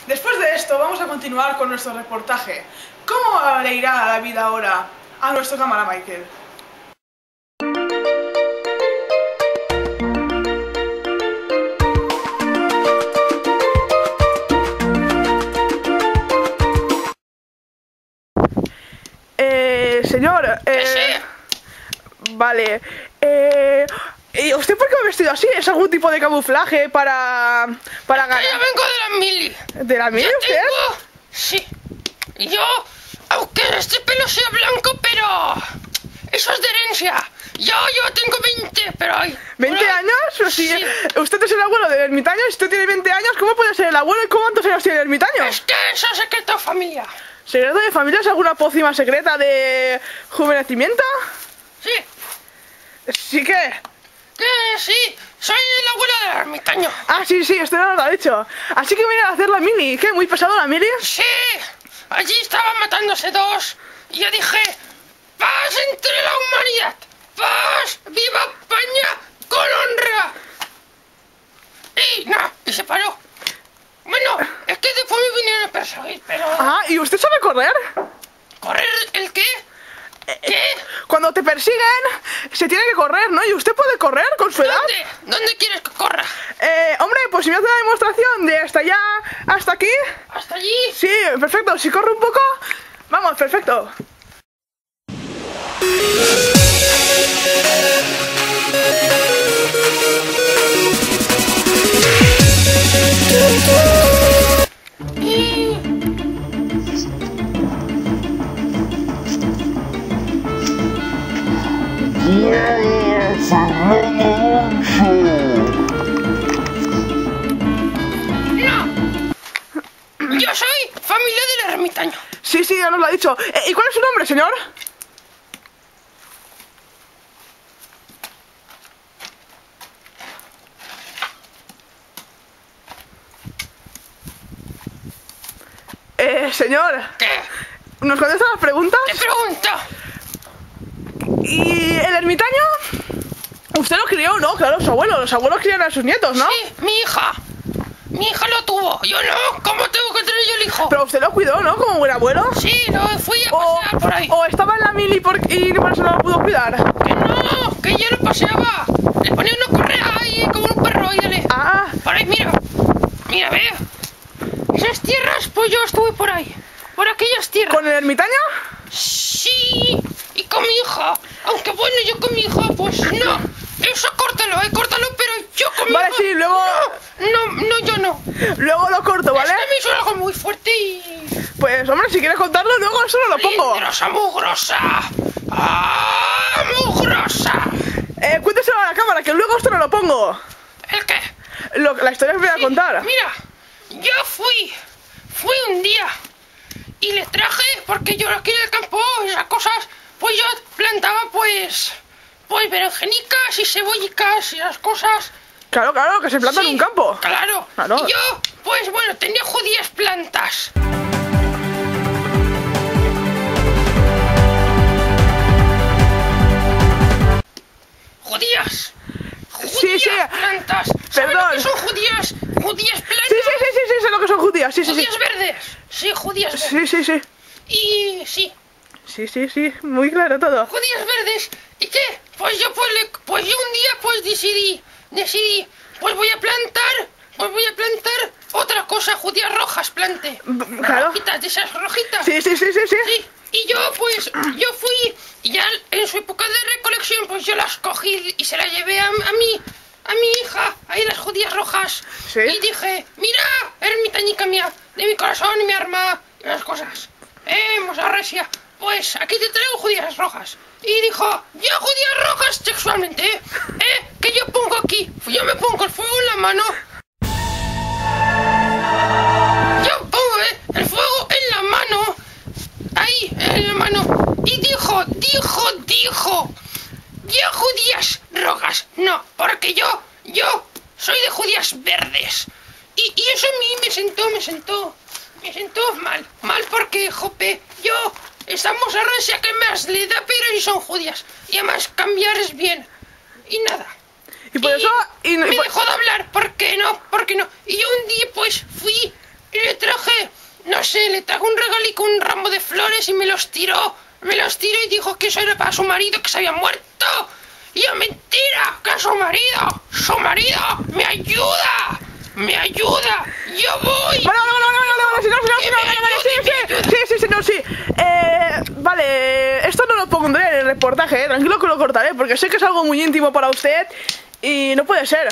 Después de esto vamos a continuar con nuestro reportaje. ¿Cómo le irá la vida ahora a nuestro cámara Michael? Señor, vale, ¿y usted por qué me ha vestido así? ¿Es algún tipo de camuflaje para ganar? Yo vengo de la mili. ¿De la mili usted? Sí. Yo, aunque este pelo sea blanco, pero eso es de herencia. Yo tengo 20, pero hay... ¿20 años? Pero si sí. Usted es el abuelo del ermitaño, si usted tiene 20 años, ¿cómo puede ser el abuelo y cuántos años tiene el ermitaño? Es que eso es secreto de familia. ¿Secreto de familia? ¿Es alguna pócima secreta de juvenecimiento? Sí. ¿Sí que? Que sí, soy el abuelo del ermitaño. Ah, sí, usted no lo ha dicho. Así que viene a hacer la mili. ¿Qué? ¿Muy pesado la mili? Sí, allí estaban matándose dos y yo dije, paz entre la humanidad, paz, viva España, con honra. Y no, y se paró. Bueno, es que después me vinieron a perseguir, pero... Ah, ¿y usted sabe correr? ¿Correr el qué? ¿Qué? Cuando te persiguen, se tiene que correr, ¿no? ¿Y usted puede correr con su edad? ¿Dónde quieres que corra? Hombre, pues si me hace una demostración de hasta allá hasta aquí. ¿Hasta allí? Sí, perfecto. Si corre un poco, vamos, perfecto. Yo soy familia del ermitaño. Sí, ya nos lo ha dicho. ¿Y cuál es su nombre, señor? Señor. ¿Qué? ¿Nos contesta las preguntas? Te pregunto. ¿Y el ermitaño? ¿Usted lo crió, no? Claro, los abuelos crían a sus nietos, ¿no? Sí, mi hija lo tuvo, yo no. ¿Cómo tengo que tener yo el hijo? Pero usted lo cuidó, ¿no? Como buen abuelo. Sí, lo fui a pasear por ahí. ¿O estaba en la mili y por eso no lo pudo cuidar? Que no, que yo lo paseaba. Le ponía una correa ahí como un perro, óyale. Ah. Por ahí, mira, ve. Esas tierras, pues yo estuve por ahí. Por aquellas tierras. ¿Con el ermitaño? Sí, y con mi hija. Aunque bueno, yo con mi hija, pues no. Eso córtalo, pero yo con mi hija... Vale, sí, luego... No, yo no. Luego lo corto, ¿vale? Es que me hizo algo muy fuerte y... Pues, hombre, si quieres contarlo, luego eso no lo pongo. ¡Mugrosa! ¡Ah, mugrosa! Cuénteselo a la cámara, que luego esto no lo pongo. ¿El qué? La historia que voy a contar. Mira, yo fui un día y le traje, porque yo aquí en el campo, esas cosas, pues yo plantaba pues berenjenicas y cebollicas y esas cosas. Claro, que se planta en un campo. Claro. Y yo, pues bueno, tenía judías plantas. Judías. Sí. Plantas. ¿Sabes Perdón. lo que son judías? Judías plantas. Sí, sé lo que son judías. Sí. Judías verdes. Sí, judías verdes. Sí. Y sí. Sí, muy claro todo. Judías verdes. ¿Y qué? Pues yo un día pues decidí, pues voy a plantar otra cosa, judías rojas planté. Claro. Rojitas, de esas rojitas. Sí. Y yo fui, y ya en su época de recolección, pues yo las cogí y se las llevé a mi hija, ahí las judías rojas. Sí. Y dije, mira, ermitañica mía, de mi corazón y mi arma, y las cosas. Mosarresia, pues aquí te traigo judías rojas. Y dijo, yo judías rojas sexualmente, que yo pongo aquí, yo me pongo el fuego en la mano. Yo pongo el fuego en la mano, ahí, en la mano. Y dijo, yo judías rojas, no, porque yo soy de judías verdes. Y eso a mí me sentó mal porque, jope, estamos a resia que más le da, pero y son judías. Y además cambiar es bien. Y nada. Y por eso... me dejó de hablar, ¿por qué no? Y yo un día pues fui y le traje le trajo un regalico, un ramo de flores y me los tiró. Me los tiró y dijo que eso era para su marido, que se había muerto. Y yo, mentira, que su marido me ayuda. ¡Me ayuda! ¡Yo voy! Vale, esto no lo pondré en el reportaje, tranquilo que lo cortaré, porque sé que es algo muy íntimo para usted y no puede ser.